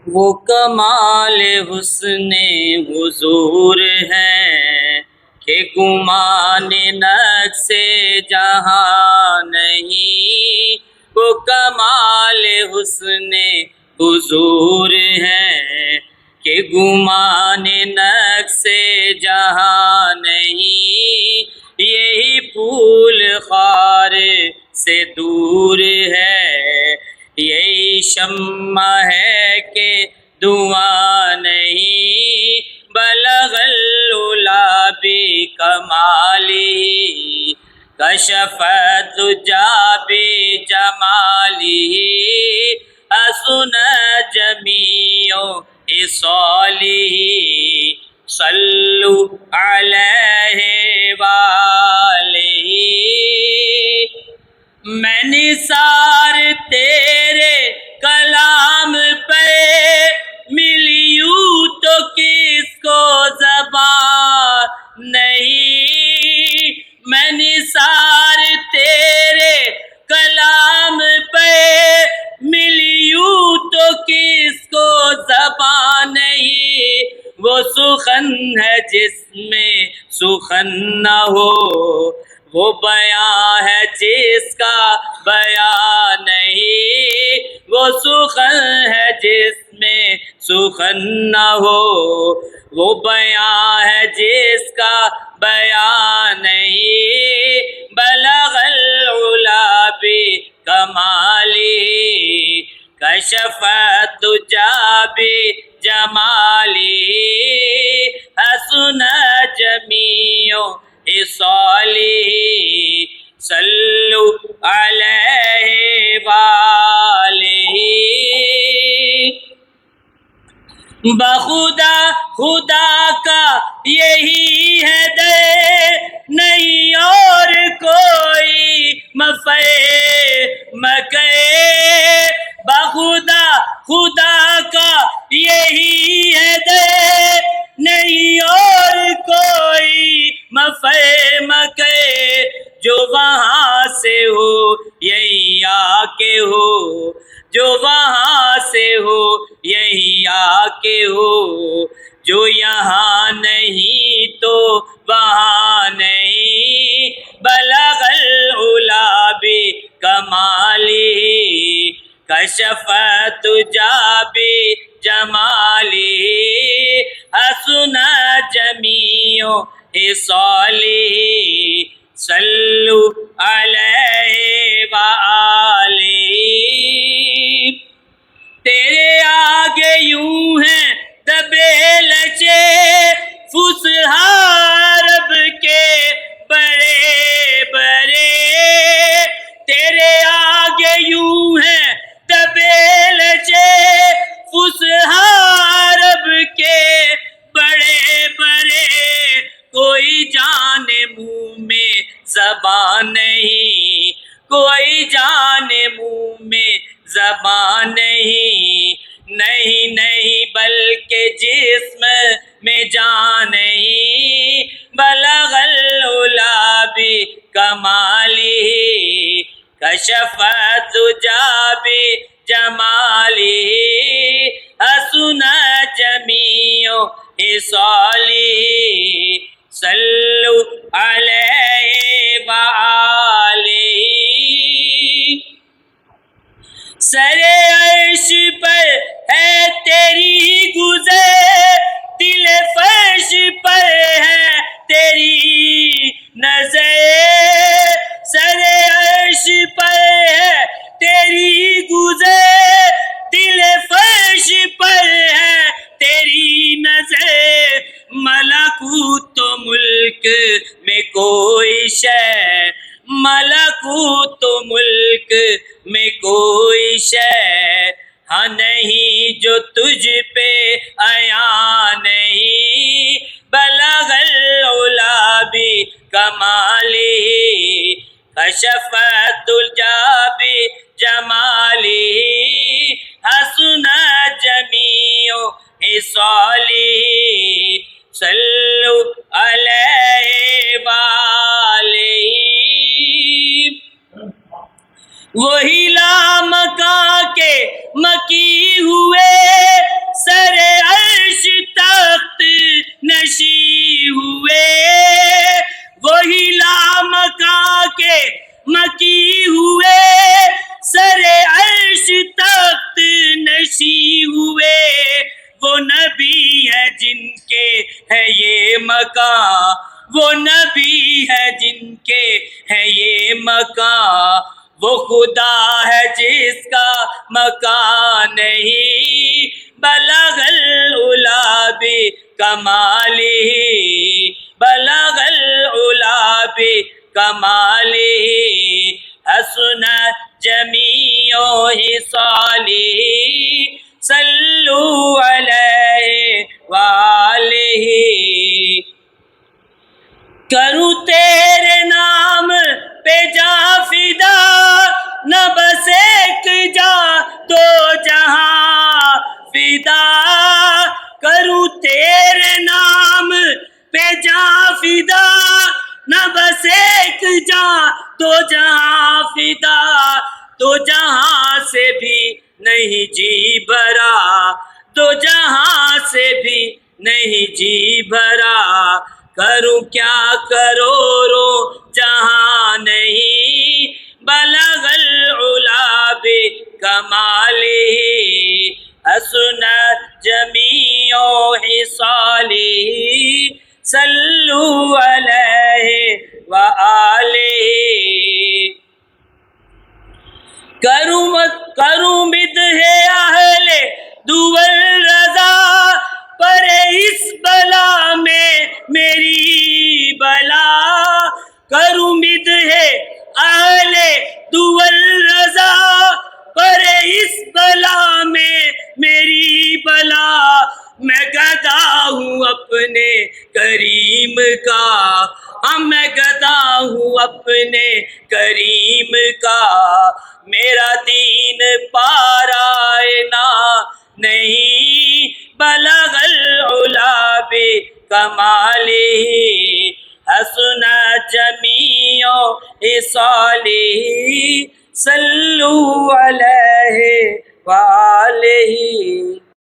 وہ کمال حسن حضور ہے کہ گمان نقص جہاں نہیں، وہ کمال حسن حضور ہے کہ گمان نقص جہاں نہیں، یہی پھول خار سے دور ہے، یہی شمع ہے کہ دھواں نہیں، بلغ العلا بکمالہ کشف الدجی بجمالہ، حسن جمیع خصالہ، صلو علیہ وآلہ۔ میں نثار تیرے کلام پہ ملیوں تو کس کو زبان نہیں، میں نثار تیرے کلام پہ ملیوں تو کس کو زبان نہیں، وہ سخن ہے جس میں سخن نہ ہو، وہ بیان ہے جس کا بیان نہیں، وہ سخن ہے جس میں سخن نہ ہو، وہ بیان ہے جس کا بیان نہیں، بلغ العلا بکمالہ کشف الدجی بجمالہ، حسن جمیع خصالہ، صلو علیہ وآلہ۔ بخدا خدا کا یہی ہے در، نہیں اور کوئی مکے، بخدا خدا کا یہی ہے در، نہیں اور کوئی مکے، جو وہاں سے ہو یہی آ کے ہو، جو وہاں سے ہو یہی آ کے ہو، جو یہاں نہیں تو وہاں نہیں، بلغ العلا بکمالہ کشف الدجی بجمالہ، حسن جمیع خصالہ، صلو علیہ وآلہ۔ تیرے آگے یوں ہیں دبے لچے فصحا عرب کے بڑے بڑے، تیرے آگے یوں ہیں دبے لچے فصحا عرب کے بڑے بڑے، کوئی جانے منہ میں زبان نہیں، کوئی جانے منہ میں زبان نہیں، نہیں بلکہ جسم میں جان نہیں، بلغ العلا بکمالہ کشف الدجی بجمالہ، حسن جمیع خصالہ، صلو علیہ وآلہ۔ سر عرش پر ہے تیری گزر، دل فرش پر ہے تیری نظر، سر عرش پر ہے تیری گزر، دل فرش پر ہے تیری نظر، ملکوت و ملک میں کوئی شے، ملکوت و ملک میں کوئی شے ہاں نہیں جو تجھ پہ عیاں نہیں، بلغ العلا بکمالہ کشف الدجی بجمالہ، حسن جمیع خصالہ، صلو علیہ وآلہ۔ وہی لامکاں کے مکی ہوئے قریشی ہوئے وہ نبی ہے جن کے ہے یہ مکان، وہ نبی ہے جن کے ہے یہ مکان، وہ خدا ہے جس کا مکان نہیں، بلغ العلا بکمالہ، بلغ العلا بکمالہ، حسن جمیع خصالہ، صلو علیہ وآلہ۔ کروں تیرے نام پہ جا فدا، نہ بس ایک جا دو جہاں فدا، کروں تیرے نام پہ جا فدا، نہ بس ایک جا دو جہاں فدا، دو جہاں سے بھی نہیں جی بھرا، دو جہاں سے بھی نہیں جی بھرا، کروں کیا کروڑوں جہاں نہیں، بلغ العلا بکمالہ، حسن جمیع خصالہ، صلو علیہ وآلہ۔ کروں مدح اہل دول رضا، پڑے اس بلا میں میری بلا، کروں مدح اہل دول رضا، پڑے اس بلا میں میری بلا، میں گدا ہوں اپنے کریم کا، میں گدا ہوں اپنے کریم کا، میرا دین پارائنا نہیں، بلغ العلا بکمالہ، حسن جمیع خصالہ، صلو علیہ وآلہ۔